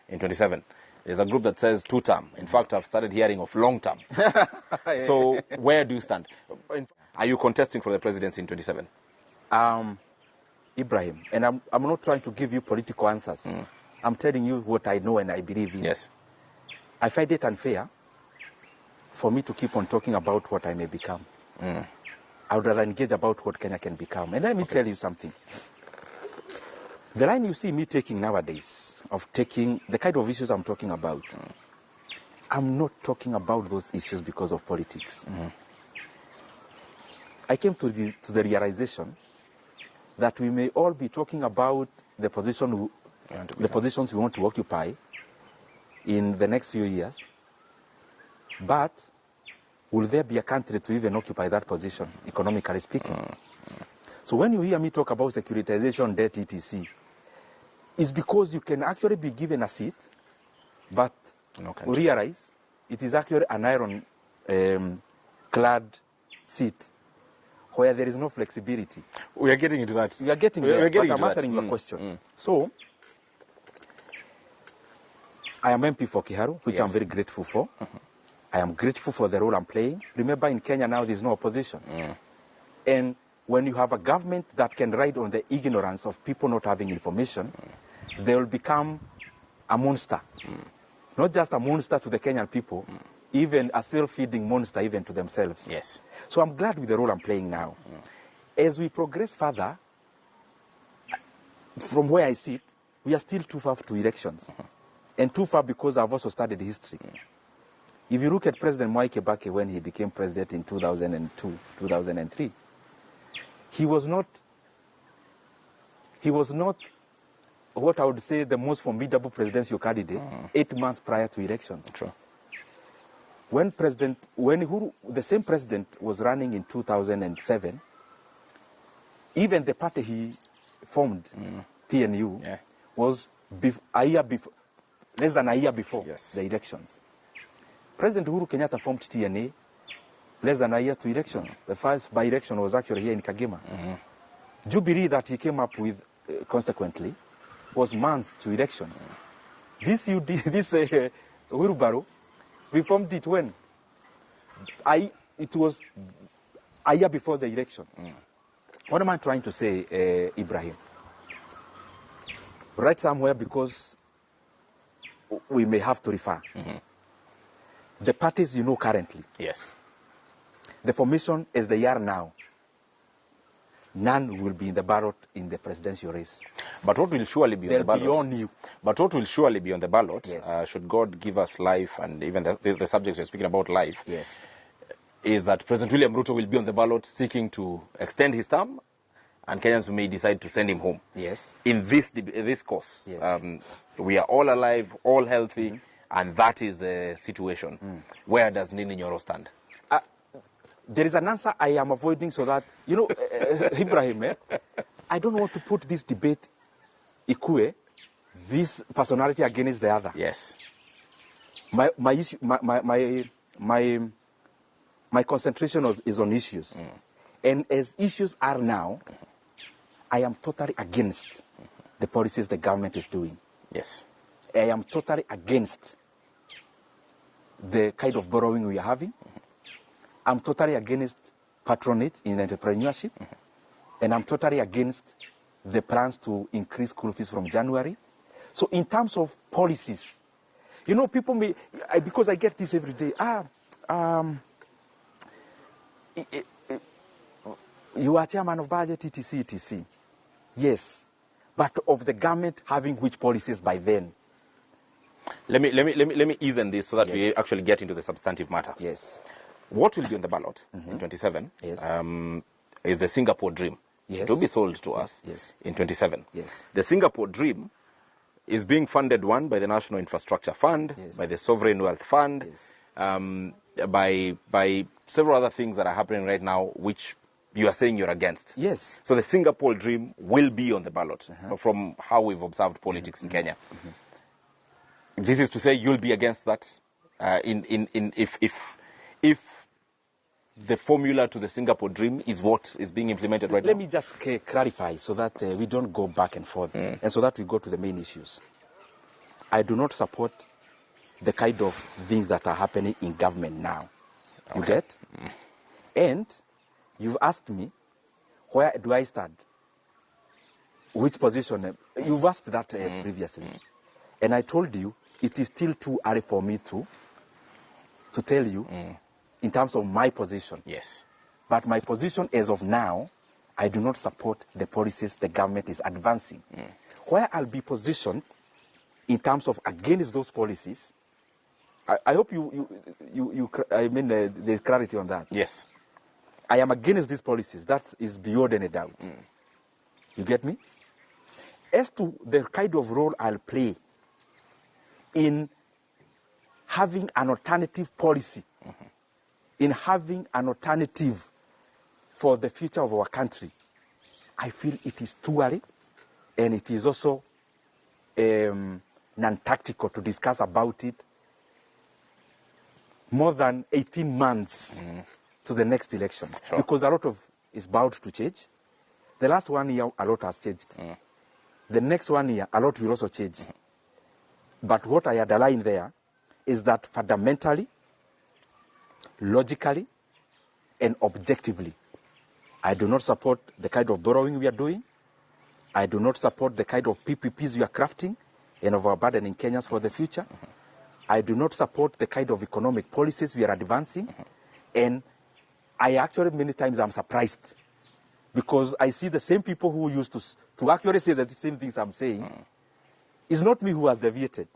in 27. There's a group that says 2-term. In fact, I've started hearing of long-term. So where do you stand? Are you contesting for the presidency in 27? Ibrahim, and I'm not trying to give you political answers. I'm telling you what I know and I believe in. Yes. I find it unfair for me to keep on talking about what I may become. I would rather engage about what Kenya can become. And let me tell you something. The line you see me taking nowadays, of taking the kind of issues I'm talking about, I'm not talking about those issues because of politics. I came to the realization that we may all be talking about the positions we want to occupy in the next few years, but will there be a country to even occupy that position, economically speaking? So when you hear me talk about securitization, debt, etc., it's because you can actually be given a seat, but realize it is actually an iron-clad seat where there is no flexibility. We are getting into that. We are getting there, but I'm answering your question. So, I am MP for Kiharu, which I'm very grateful for. I am grateful for the role I'm playing. Remember, in Kenya now, there's no opposition. And when you have a government that can ride on the ignorance of people not having information, they will become a monster. Not just a monster to the Kenyan people, even a self-feeding monster even to themselves. Yes. So I'm glad with the role I'm playing now. As we progress further, from where I sit, we are still too far to elections. And too far because I've also studied history. If you look at President Mwai Kibaki when he became president in 2002, 2003, he was not what I would say the most formidable presidential candidate 8 months prior to election. True. When the same president was running in 2007, even the party he formed, TNU, was less than a year before the elections. President Uhuru Kenyatta formed TNA less than a year to elections. The first by-election was actually here in Kagema. Jubilee that he came up with, consequently, was months to elections. This Uhuru we formed it when? It was a year before the elections. What am I trying to say, Ibrahim? Right somewhere, because we may have to refer. The parties you know currently. Yes. The formation as they are now, none will be in the ballot in the presidential race. But what will surely be on the ballot? Beyond you. But what will surely be on the ballot, should God give us life, and even the subjects we're speaking about life, is that President William Ruto will be on the ballot seeking to extend his term, and Kenyans may decide to send him home. Yes. In this course, we are all alive, all healthy, and that is a situation. Where does Ndindi Nyoro stand? There is an answer I am avoiding so that, Ibrahim, I don't want to put this debate, this personality against the other. Yes. My issue, my concentration is on issues. And as issues are now, I am totally against the policies the government is doing. Yes. I am totally against the kind of borrowing we are having. I'm totally against patronage in entrepreneurship. And I'm totally against the plans to increase school fees from January. So in terms of policies, people may, because I get this every day, you are chairman of budget, etc. Yes, but of the government having which policies by then? Let me ease in this so that we actually get into the substantive matter. Yes. What will be on the ballot in 27 is the Singapore dream. Yes. It will be sold to us in 27. Yes. The Singapore dream is being funded, one, by the National Infrastructure Fund, by the Sovereign Wealth Fund, by several other things that are happening right now, which you are saying you're against. Yes. So the Singapore dream will be on the ballot from how we've observed politics in Kenya. This is to say you'll be against that if the formula to the Singapore dream is what is being implemented right now. Let me just clarify so that we don't go back and forth and so that we go to the main issues. I do not support the kind of things that are happening in government now. You get? And you've asked me, where do I stand? Which position? You've asked that previously. And I told you, it is still too early for me to tell you in terms of my position. Yes. But my position as of now, I do not support the policies the government is advancing. Where I'll be positioned in terms of against those policies, I hope there's clarity on that. Yes. I am against these policies. That is beyond any doubt. You get me? As to the kind of role I'll play in having an alternative policy, in having an alternative for the future of our country, I feel it is too early, and it is also non-tactical to discuss about it more than 18 months to the next election. Sure. Because a lot is bound to change. The last 1 year, a lot has changed. The next 1 year, a lot will also change. But what I underline there is that fundamentally, logically, and objectively, I do not support the kind of borrowing we are doing. I do not support the kind of PPPs we are crafting and overburdening Kenyans for the future. I do not support the kind of economic policies we are advancing. And I actually, many times, I'm surprised because I see the same people who used to actually say the same things I'm saying. It's not me who has deviated.